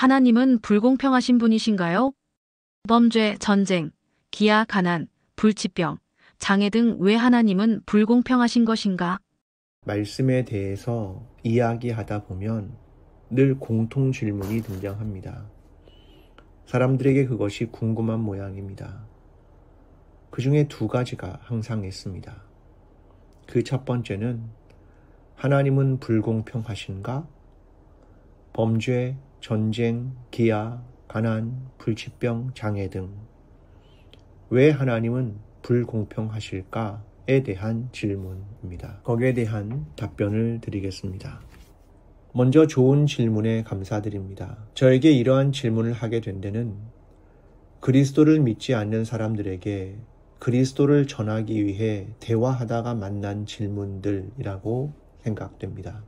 하나님은 불공평하신 분이신가요? 범죄, 전쟁, 기아, 가난, 불치병, 장애 등 왜 하나님은 불공평하신 것인가? 말씀에 대해서 이야기하다 보면 늘 공통 질문이 등장합니다. 사람들에게 그것이 궁금한 모양입니다. 그 중에 두 가지가 항상 있습니다. 그 첫 번째는 하나님은 불공평하신가? 범죄, 전쟁, 기아, 가난, 불치병, 장애 등 왜 하나님은 불공평하실까에 대한 질문입니다. 거기에 대한 답변을 드리겠습니다. 먼저 좋은 질문에 감사드립니다. 저에게 이러한 질문을 하게 된 데는 그리스도를 믿지 않는 사람들에게 그리스도를 전하기 위해 대화하다가 만난 질문들이라고 생각됩니다.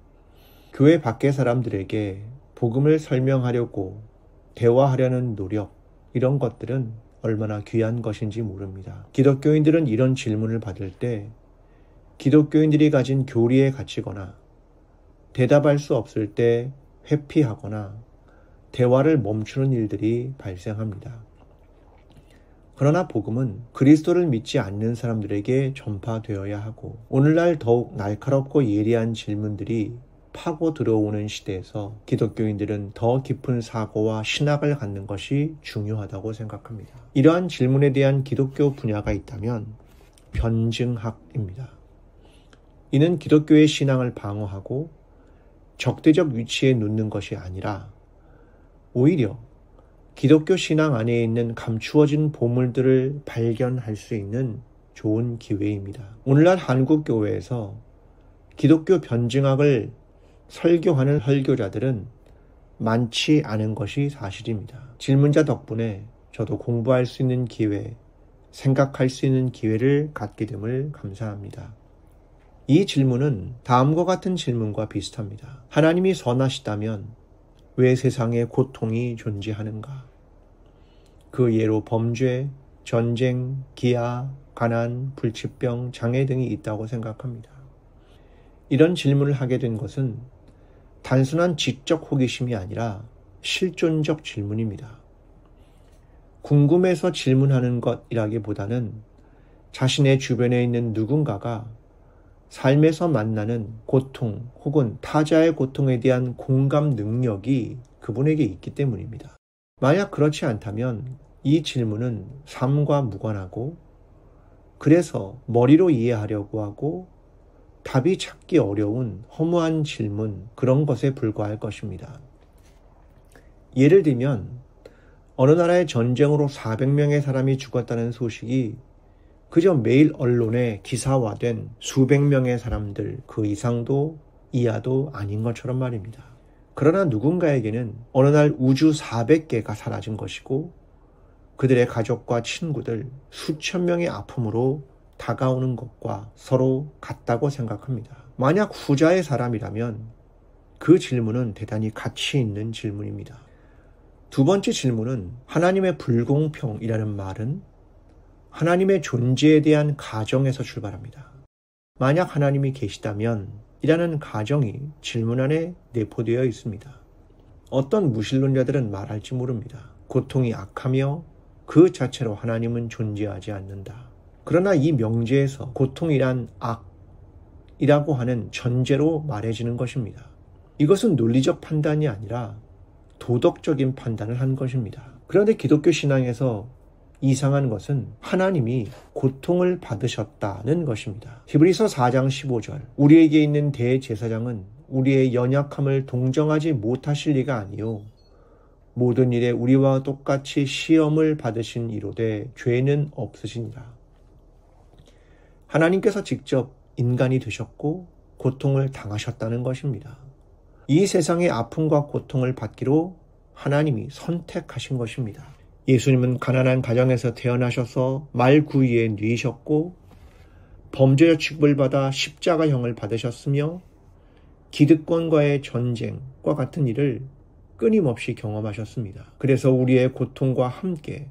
교회 밖의 사람들에게 복음을 설명하려고 대화하려는 노력, 이런 것들은 얼마나 귀한 것인지 모릅니다. 기독교인들은 이런 질문을 받을 때 기독교인들이 가진 교리에 갇히거나 대답할 수 없을 때 회피하거나 대화를 멈추는 일들이 발생합니다. 그러나 복음은 그리스도를 믿지 않는 사람들에게 전파되어야 하고 오늘날 더욱 날카롭고 예리한 질문들이 파고 들어오는 시대에서 기독교인들은 더 깊은 사고와 신학을 갖는 것이 중요하다고 생각합니다. 이러한 질문에 대한 기독교 분야가 있다면 변증학입니다. 이는 기독교의 신앙을 방어하고 적대적 위치에 놓는 것이 아니라 오히려 기독교 신앙 안에 있는 감추어진 보물들을 발견할 수 있는 좋은 기회입니다. 오늘날 한국 교회에서 기독교 변증학을 설교하는 설교자들은 많지 않은 것이 사실입니다. 질문자 덕분에 저도 공부할 수 있는 기회, 생각할 수 있는 기회를 갖게 됨을 감사합니다. 이 질문은 다음과 같은 질문과 비슷합니다. 하나님이 선하시다면 왜 세상에 고통이 존재하는가? 그 예로 범죄, 전쟁, 기아, 가난, 불치병, 장애 등이 있다고 생각합니다. 이런 질문을 하게 된 것은 단순한 지적 호기심이 아니라 실존적 질문입니다. 궁금해서 질문하는 것이라기보다는 자신의 주변에 있는 누군가가 삶에서 만나는 고통 혹은 타자의 고통에 대한 공감 능력이 그분에게 있기 때문입니다. 만약 그렇지 않다면 이 질문은 삶과 무관하고 그래서 머리로 이해하려고 하고 답이 찾기 어려운 허무한 질문, 그런 것에 불과할 것입니다. 예를 들면 어느 나라의 전쟁으로 400명의 사람이 죽었다는 소식이 그저 매일 언론에 기사화된 수백 명의 사람들 그 이상도 이하도 아닌 것처럼 말입니다. 그러나 누군가에게는 어느 날 우주 400개가 사라진 것이고 그들의 가족과 친구들 수천 명의 아픔으로 다가오는 것과 서로 같다고 생각합니다. 만약 후자의 사람이라면 그 질문은 대단히 가치 있는 질문입니다. 두 번째 질문은 하나님의 불공평이라는 말은 하나님의 존재에 대한 가정에서 출발합니다. 만약 하나님이 계시다면 이라는 가정이 질문 안에 내포되어 있습니다. 어떤 무신론자들은 말할지 모릅니다. 고통이 악하며 그 자체로 하나님은 존재하지 않는다. 그러나 이 명제에서 고통이란 악이라고 하는 전제로 말해지는 것입니다. 이것은 논리적 판단이 아니라 도덕적인 판단을 한 것입니다. 그런데 기독교 신앙에서 이상한 것은 하나님이 고통을 받으셨다는 것입니다. 히브리서 4장 15절 우리에게 있는 대제사장은 우리의 연약함을 동정하지 못하실 리가 아니요 모든 일에 우리와 똑같이 시험을 받으신 이로되 죄는 없으시니라. 하나님께서 직접 인간이 되셨고 고통을 당하셨다는 것입니다. 이 세상의 아픔과 고통을 받기로 하나님이 선택하신 것입니다. 예수님은 가난한 가정에서 태어나셔서 말구이에 누이셨고 범죄자 취급을 받아 십자가형을 받으셨으며 기득권과의 전쟁과 같은 일을 끊임없이 경험하셨습니다. 그래서 우리의 고통과 함께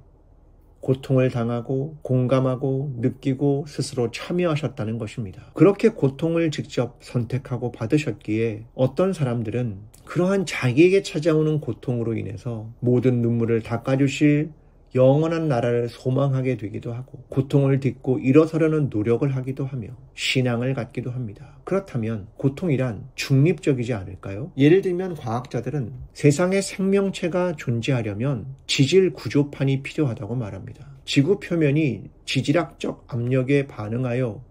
고통을 당하고 공감하고 느끼고 스스로 참여하셨다는 것입니다. 그렇게 고통을 직접 선택하고 받으셨기에 어떤 사람들은 그러한 자기에게 찾아오는 고통으로 인해서 모든 눈물을 닦아주실 영원한 나라를 소망하게 되기도 하고 고통을 딛고 일어서려는 노력을 하기도 하며 신앙을 갖기도 합니다. 그렇다면 고통이란 중립적이지 않을까요? 예를 들면 과학자들은 세상에 생명체가 존재하려면 지질 구조판이 필요하다고 말합니다. 지구 표면이 지질학적 압력에 반응하여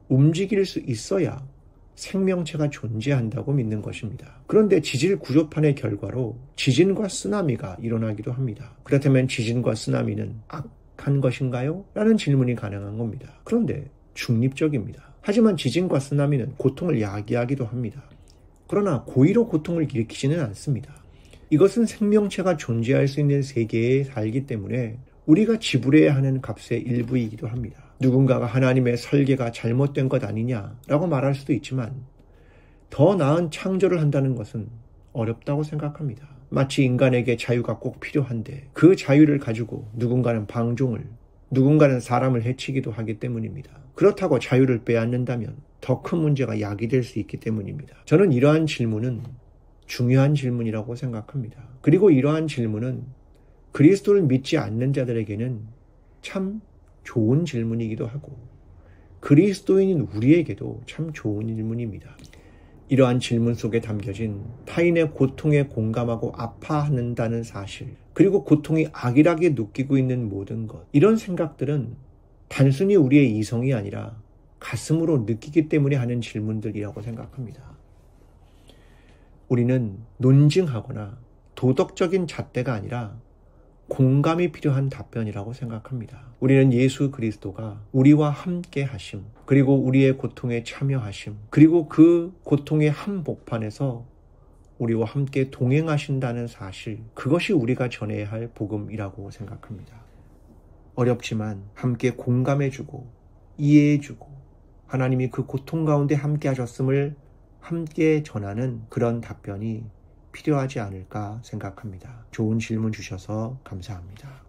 움직일 수 있어야 생명체가 존재한다고 믿는 것입니다. 그런데 지질 구조판의 결과로 지진과 쓰나미가 일어나기도 합니다. 그렇다면 지진과 쓰나미는 악한 것인가요? 라는 질문이 가능한 겁니다. 그런데 중립적입니다. 하지만 지진과 쓰나미는 고통을 야기하기도 합니다. 그러나 고의로 고통을 일으키지는 않습니다. 이것은 생명체가 존재할 수 있는 세계에 살기 때문에 우리가 지불해야 하는 값의 일부이기도 합니다. 누군가가 하나님의 설계가 잘못된 것 아니냐라고 말할 수도 있지만 더 나은 창조를 한다는 것은 어렵다고 생각합니다. 마치 인간에게 자유가 꼭 필요한데 그 자유를 가지고 누군가는 방종을, 누군가는 사람을 해치기도 하기 때문입니다. 그렇다고 자유를 빼앗는다면 더 큰 문제가 야기될 수 있기 때문입니다. 저는 이러한 질문은 중요한 질문이라고 생각합니다. 그리고 이러한 질문은 그리스도를 믿지 않는 자들에게는 참 좋은 질문이기도 하고 그리스도인인 우리에게도 참 좋은 질문입니다. 이러한 질문 속에 담겨진 타인의 고통에 공감하고 아파한다는 사실, 그리고 고통이 악이라게 느끼고 있는 모든 것, 이런 생각들은 단순히 우리의 이성이 아니라 가슴으로 느끼기 때문에 하는 질문들이라고 생각합니다. 우리는 논증하거나 도덕적인 잣대가 아니라 공감이 필요한 답변이라고 생각합니다. 우리는 예수 그리스도가 우리와 함께 하심, 그리고 우리의 고통에 참여하심, 그리고 그 고통의 한복판에서 우리와 함께 동행하신다는 사실, 그것이 우리가 전해야 할 복음이라고 생각합니다. 어렵지만 함께 공감해주고 이해해주고 하나님이 그 고통 가운데 함께 하셨음을 함께 전하는 그런 답변이 필요하지 않을까 생각합니다. 좋은 질문 주셔서 감사합니다.